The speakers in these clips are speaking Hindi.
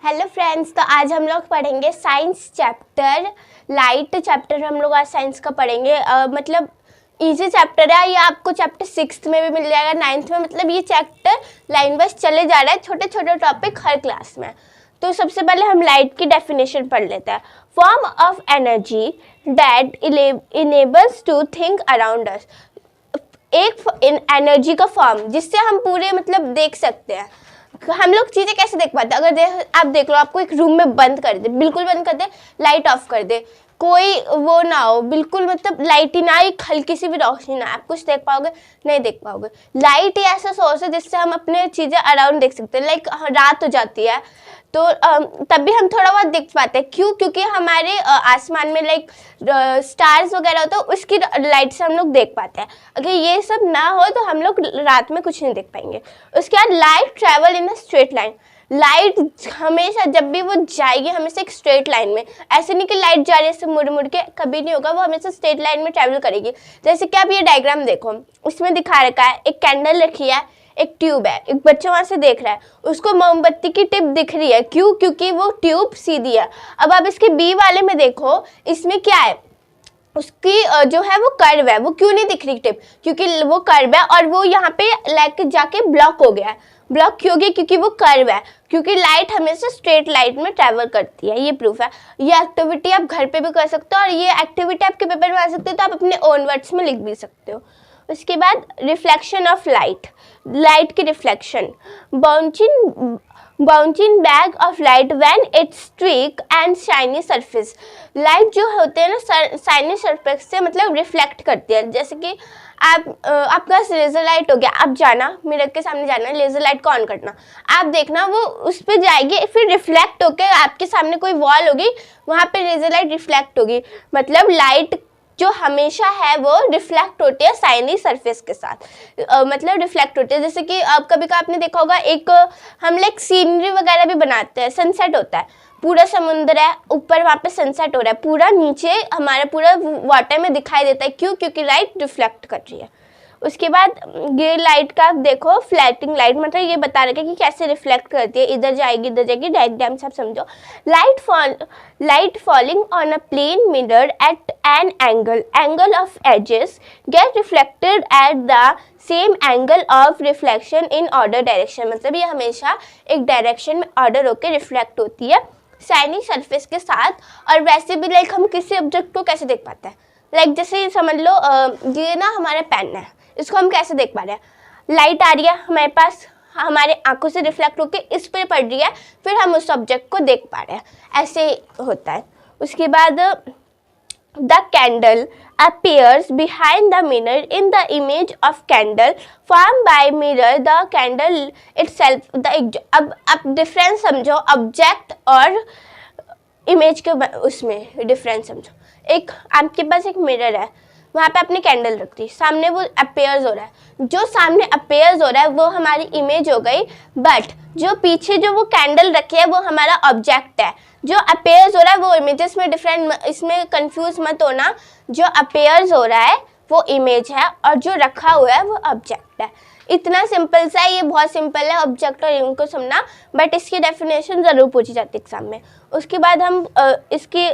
हेलो फ्रेंड्स, तो आज हम लोग पढ़ेंगे साइंस चैप्टर लाइट चैप्टर। हम लोग आज साइंस का पढ़ेंगे। मतलब इजी चैप्टर है ये, आपको चैप्टर 6 में भी मिल जाएगा, 9th में। मतलब ये चैप्टर लाइन वाइज चले जा रहा है, छोटे छोटे टॉपिक हर क्लास में। तो सबसे पहले हम लाइट की डेफिनेशन पढ़ लेते हैं। Form of energy that enables to think around us. एक एनर्जी का फॉर्म जिससे हम पूरे मतलब देख सकते हैं। हम लोग चीज़ें कैसे देख पाते हैं? अगर आप देख लो, आपको एक रूम में बंद कर दे, बिल्कुल बंद कर दे, लाइट ऑफ कर दे, कोई वो ना हो, बिल्कुल मतलब लाइट ही ना, एक हल्की सी भी रोशनी ना, आप कुछ देख पाओगे? नहीं देख पाओगे। लाइट ही ऐसा सोर्स है जिससे हम अपने चीज़ें अराउंड देख सकते हैं। लाइक रात हो जाती है तो तब भी हम थोड़ा बहुत देख पाते हैं। क्यों? क्योंकि हमारे आसमान में लाइक स्टार्स वगैरह होता है, उसकी लाइट से हम लोग देख पाते हैं। अगर ये सब ना हो तो हम लोग रात में कुछ नहीं देख पाएंगे। उसके बाद light travel in a straight line. Light हमेशा जब भी वो जाएगी हमेशा एक स्ट्रेट लाइन में, ऐसे नहीं कि लाइट जा रही है मुड़ मुड़ के, कभी नहीं होगा। वो हमेशा स्ट्रेट लाइन में ट्रैवल करेगी। जैसे कि आप ये डायग्राम देखो, इसमें दिखा रखा है एक कैंडल रखी है, एक ट्यूब है, एक बच्चा वहां से देख रहा है, उसको मोमबत्ती की टिप दिख रही है। क्यों? क्योंकि वो ट्यूब सीधी है। अब आप इसके बी वाले में देखो, इसमें क्या है, उसकी जो है वो कर्व है। वो क्यों नहीं दिख रही टिप? क्योंकि वो कर्व है और वो यहाँ पे लेके जाके ब्लॉक हो गया है। ब्लॉक क्यों हो गया? क्योंकि वो कर्व है। क्योंकि लाइट हमेशा स्ट्रेट लाइट में ट्रैवल करती है, ये प्रूफ है। ये एक्टिविटी आप घर पे भी कर सकते हो और ये एक्टिविटी आपके पेपर में आ सकते हो, तो आप अपने ओन वर्ड्स में लिख भी सकते हो। उसके बाद रिफ्लेक्शन ऑफ लाइट, लाइट की reflection. Bouncing bag of light when it streak and shiny surface. Light जो होते हैं ना शाइनी सरफेस से मतलब रिफ्लेक्ट करती है। जैसे कि आपका लेजर लाइट हो गया, आप जाना मिरर के सामने जाना, लेजर लाइट को ऑन करना, आप देखना वो उस पर जाएगी, फिर रिफ्लेक्ट होकर आपके सामने कोई वॉल होगी, वहाँ पे लेजर लाइट रिफ्लेक्ट होगी। मतलब लाइट जो हमेशा है वो रिफ्लेक्ट होती है शाइनी सरफेस के साथ। मतलब रिफ्लेक्ट होती है। जैसे कि आप कभी आपने देखा होगा, एक हम लाइक सीनरी वगैरह भी बनाते हैं, सनसेट होता है, पूरा समुद्र है, ऊपर वहाँ पे सनसेट हो रहा है, पूरा नीचे हमारा पूरा वाटर में दिखाई देता है। क्यों? क्योंकि लाइट रिफ्लेक्ट कर रही है। उसके बाद ये लाइट का देखो, फ्लैटिंग लाइट, मतलब ये बता रखे कि कैसे रिफ्लेक्ट करती है, इधर जाएगी इधर जाएगी, डायग्राम से आप समझो। Light falling on a plane mirror at an angle of ages get reflected at the same angle of reflection in order direction. मतलब ये हमेशा एक डायरेक्शन में ऑर्डर होकर रिफ्लेक्ट होती है शाइनी सरफेस के साथ। और वैसे भी लाइक हम किसी ऑब्जेक्ट को कैसे देख पाते हैं? लाइक जैसे समझ लो ये ना हमारा पेन है, इसको हम कैसे देख पा रहे हैं? लाइट आ रही है हमारे पास, हमारे आंखों से रिफ्लेक्ट होकर इस पर पड़ रही है, फिर हम उस ऑब्जेक्ट को देख पा रहे हैं। ऐसे होता है। उसके बाद the candle appears behind the mirror in the image of candle formed by mirror the candle itself। अब आप डिफरेंस समझो ऑब्जेक्ट और इमेज के, उसमें डिफरेंस समझो। एक आपके पास एक मिरर है, वहाँ पे आपने कैंडल रख दी, सामने वो अपेयर्स हो रहा है, जो सामने अपेयर्स हो रहा है वो हमारी इमेज हो गई। बट जो पीछे जो वो कैंडल रखी है वो हमारा ऑब्जेक्ट है। जो अपेयर्स हो रहा है वो इमेजेस में डिफरेंट, इसमें कंफ्यूज मत होना। जो अपेयर्स हो रहा है वो इमेज है और जो रखा हुआ है वो ऑब्जेक्ट है। इतना सिंपल सा है, ये बहुत सिंपल है ऑब्जेक्ट और इनको समझना, बट इसकी डेफिनेशन ज़रूर पूछी जाती है एग्जाम में। उसके बाद हम इसकी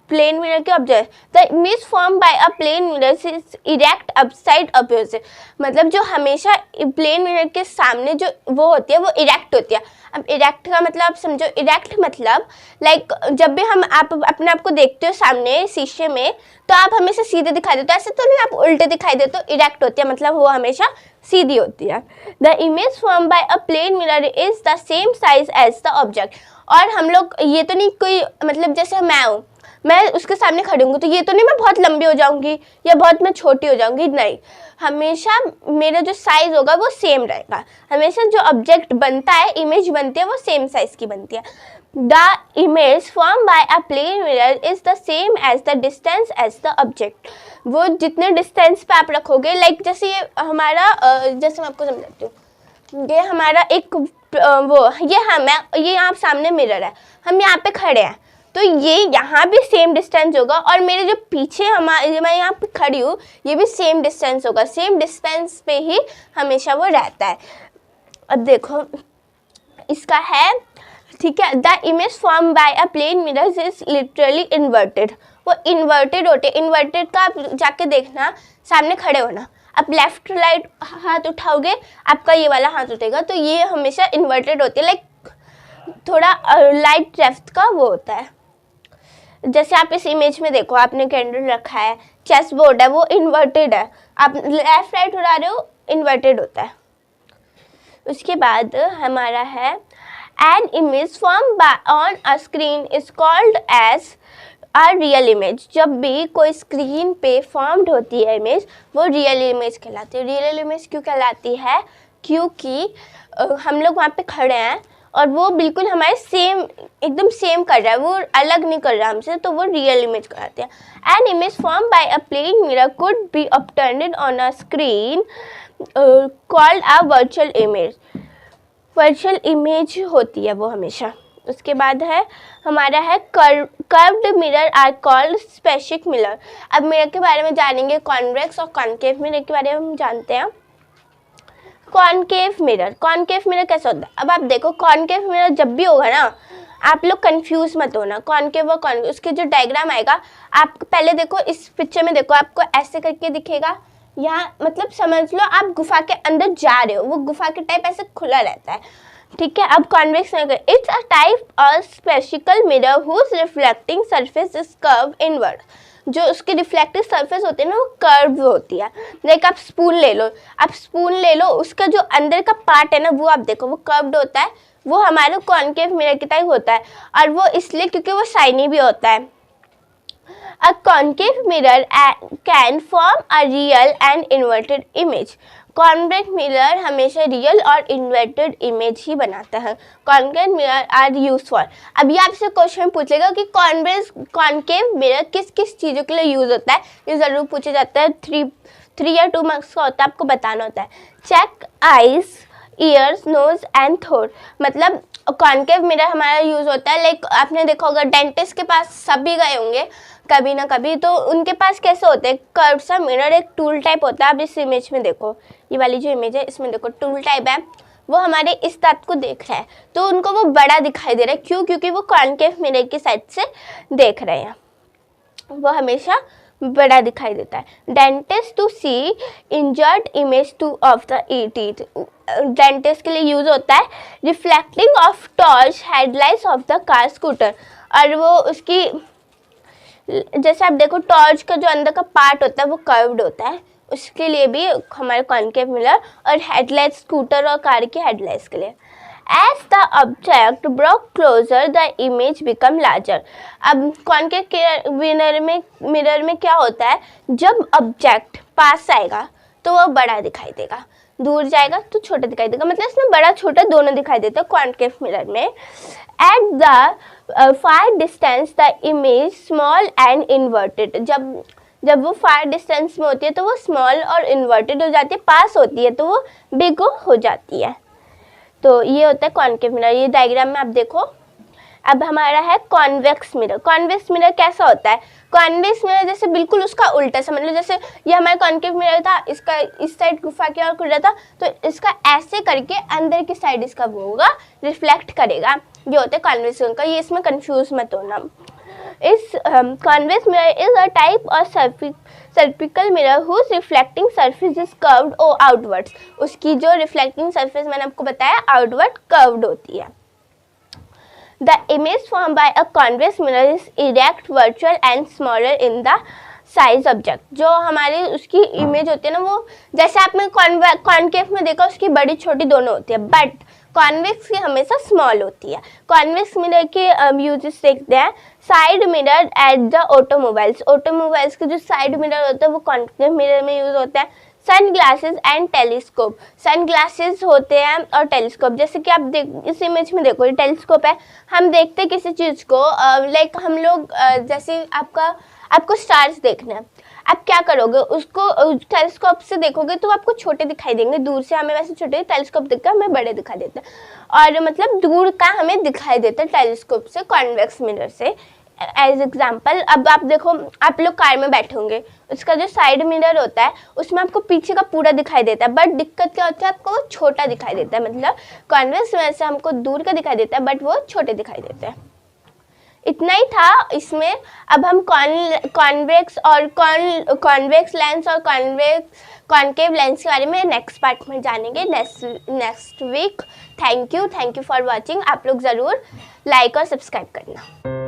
प्लेन मिरर के object, the image form by a plane mirror is erect upside opposite. मतलब जो हमेशा प्लेन मिरर के सामने जो वो होती है वो इरेक्ट होती है। अब इरेक्ट का मतलब आप समझो, इरेक्ट मतलब लाइक जब भी हम आप अपने आप को देखते हो सामने शीशे में, तो आप हमेशा सीधे दिखाई देते हो, ऐसे तो नहीं आप उल्टे दिखाई देते हो। इरेक्ट होती है मतलब वो हमेशा सीधी होती है। The image form by a plane mirror is the same size as the object. और हम लोग ये तो नहीं कोई मतलब जैसे मैं हूँ, मैं उसके सामने खड़ी हूँ तो ये तो नहीं मैं बहुत लंबी हो जाऊंगी या बहुत मैं छोटी हो जाऊंगी, नहीं। हमेशा मेरा जो साइज होगा वो सेम रहेगा। हमेशा जो ऑब्जेक्ट बनता है, इमेज बनती है, वो सेम साइज की बनती है। The image form by a plane mirror is the same as the distance as the object. वो जितने डिस्टेंस पे आप रखोगे, लाइक जैसे ये हमारा जैसे मैं आपको समझाती हूँ, ये हमारा एक वो ये हम है, ये यहाँ सामने मिरर है, हम यहाँ पे खड़े हैं, तो ये यहाँ भी सेम डिस्टेंस होगा और मेरे जो पीछे मैं यहाँ पे खड़ी हूँ ये भी सेम डिस्टेंस होगा। सेम डिस्टेंस पे ही हमेशा वो रहता है। अब देखो इसका है ठीक है। The image form by a plane mirror is literally inverted, वो इन्वर्टेड होते हैं। इन्वर्टेड का आप जाके देखना, सामने खड़े होना, आप लेफ्ट राइट हाथ उठाओगे, आपका ये वाला हाथ उठेगा, तो ये हमेशा इन्वर्टेड होती है, लाइक थोड़ा लाइट लेफ्ट का वो होता है। जैसे आप इस इमेज में देखो, आपने कैंडल रखा है, चेस बोर्ड है, वो इन्वर्टेड है, आप लेफ्ट राइट उड़ा रहे हो, इन्वर्टेड होता है। उसके बाद हमारा है an image form on a screen is called as a real image. जब भी कोई स्क्रीन पे फॉर्म्ड होती है इमेज, वो रियल इमेज कहलाती है। रियल इमेज क्यों कहलाती है? क्योंकि हम लोग वहाँ पे खड़े हैं और वो बिल्कुल हमारे सेम, एकदम सेम कर रहा है, वो अलग नहीं कर रहा हमसे, तो वो रियल इमेज कहलाते हैं। An image form by a plane mirror could be obtained on a screen called a virtual image. Virtual image होती है वो हमेशा। उसके बाद है हमारा है curved mirror are called spherical mirror. अब मिरर के बारे में जानेंगे, कॉन्वेक्स और कॉनकेव मिरर के बारे में हम जानते हैं। कॉनकेव मिरर, कॉनकेव मिरर कैसा होता है? अब आप देखो, कॉनकेव मिरर जब भी होगा ना, आप लोग कंफ्यूज मत होना, कॉनकेव और कॉनकेव, उसके जो डायग्राम आएगा, आप पहले देखो, इस पिक्चर में देखो, आपको ऐसे करके दिखेगा, यहाँ मतलब समझ लो आप गुफा के अंदर जा रहे हो, वो गुफा के टाइप ऐसे खुला रहता है, ठीक है। अब convex mirror, it's a type of spherical mirror whose reflecting surface is curve inward. जो उसकी रिफ्लेक्टिव सरफेस होती है ना, वो कर्व होती है। लाइक आप स्पून ले लो, आप स्पून ले लो, उसका जो अंदर का पार्ट है ना, वो आप देखो, वो कर्व्ड होता है, वो हमारे कॉनकेव मिरर की टाइप होता है, और वो इसलिए क्योंकि वो शाइनी भी होता है। A concave mirror can form a real and inverted image. Convex mirror हमेशा रियल और इन्वर्टेड इमेज ही बनाता है। Concave mirror are use for, अभी आपसे क्वेश्चन पूछेगा कि कॉन्केव मिरर किस किस चीज़ों के लिए यूज होता है, ये ज़रूर पूछा जाता है। 3 या 2 मार्क्स का होता है, आपको बताना होता है। Check eyes, ears, nose and throat, मतलब कॉन्केव मिरर हमारा यूज होता है, लाइक आपने देखा होगा डेंटिस्ट के पास सभी गए होंगे कभी ना कभी, तो उनके पास कैसे होते हैं, कर्व सा मिरर, एक टूल टाइप होता है। आप इस इमेज में देखो, ये वाली जो इमेज है, इसमें देखो टूल टाइप है, वो हमारे इस दांत को देख रहा है, तो उनको वो बड़ा दिखाई दे रहा है। क्यों? क्योंकि वो कॉन्केव मिरर की साइड से देख रहे हैं, वो हमेशा बड़ा दिखाई देता है। Dentist to see injured image to of the teeth, dentist के लिए यूज होता है। Reflecting of torch headlights of the car scooter, और वो उसकी, जैसे आप देखो, टॉर्च का जो अंदर का पार्ट होता है वो कर्व्ड होता है, उसके लिए भी हमारे कॉनकेव मिरर, और हेडलाइट स्कूटर और कार की हेडलाइट्स के लिए। As the object brought closer, the image become larger. अब कॉनकेव मिरर में क्या होता है, जब ऑब्जेक्ट पास आएगा तो वो बड़ा दिखाई देगा, दूर जाएगा तो छोटा दिखाई देगा, मतलब इसमें बड़ा छोटा दोनों दिखाई देता है कॉनकेव मिरर में। At the far distance, the image small and inverted. जब वो फार डिस्टेंस में होती है तो वो स्मॉल और इन्वर्टेड हो जाती है, पास होती है तो वो बिग हो जाती है। तो ये होता है कॉनकेव मिरर, ये डायग्राम में आप देखो। अब हमारा है कॉन्वेक्स मिरर। कॉन्वेक्स मिरर कैसा होता है? कॉन्वेक्स मिरर जैसे बिल्कुल उसका उल्टा, समझ लो जैसे ये हमारा कॉनकेव मिरर था, इसका इस साइड गुफा की ओर खुल रहा था, तो इसका ऐसे करके अंदर की साइड इसका वो होगा, रिफ्लेक्ट करेगा। ये होता है कॉन्वेक्स मिरर का, ये इसमें कंफ्यूज मत होना। इस convex mirror is a type of spherical mirror whose reflecting surface is curved और आउटवर्ड्स। उसकी जो रिफ्लेक्टिंग सरफेस मैंने आपको बताया आउटवर्ड कर्व्ड होती है। The image form by a convex mirror is erect, virtual and smaller in the size object. जो हमारी उसकी इमेज होती है ना, वो जैसे आपने कॉनकेव में देखा, उसकी बड़ी छोटी दोनों होती है, बट कॉन्वेक्स की हमेशा स्मॉल होती है। कॉन्वेक्स मिरर के यूजेस देखते हैं। Side mirror at the automobiles, automobiles के जो साइड मिरर होता है वो कॉन्वेक्स मिरर में यूज होता है। Sunglasses and telescope, sunglasses होते हैं और टेलीस्कोप, जैसे कि आप इस इमेज में देखो, ये टेलीस्कोप है, हम देखते किसी चीज़ को, लाइक हम लोग जैसे आपको स्टार्स देखना है, आप क्या करोगे, उसको टेलीस्कोप से देखोगे तो आपको छोटे दिखाई देंगे, दूर से हमें वैसे छोटे, टेलीस्कोप देखकर हमें बड़े दिखाई देते हैं, और मतलब दूर का हमें दिखाई देता है टेलीस्कोप से, कॉन्वेक्स मिरर से। एज एग्जाम्पल अब आप देखो, आप लोग कार में बैठे होंगे, उसका जो साइड मिरर होता है उसमें आपको पीछे का पूरा दिखाई देता है, बट दिक्कत क्या होती है, आपको वो छोटा दिखाई देता है। मतलब कॉन्वेक्स मिरर से हमको दूर का दिखाई देता है बट वो छोटे दिखाई देते हैं। इतना ही था इसमें। अब हम कॉन्वेक्स और कॉन्वेक्स लेंस और कॉनकेव लेंस के बारे में नेक्स्ट पार्ट में जानेंगे, next week. Thank you for watching. आप लोग ज़रूर लाइक और सब्सक्राइब करना।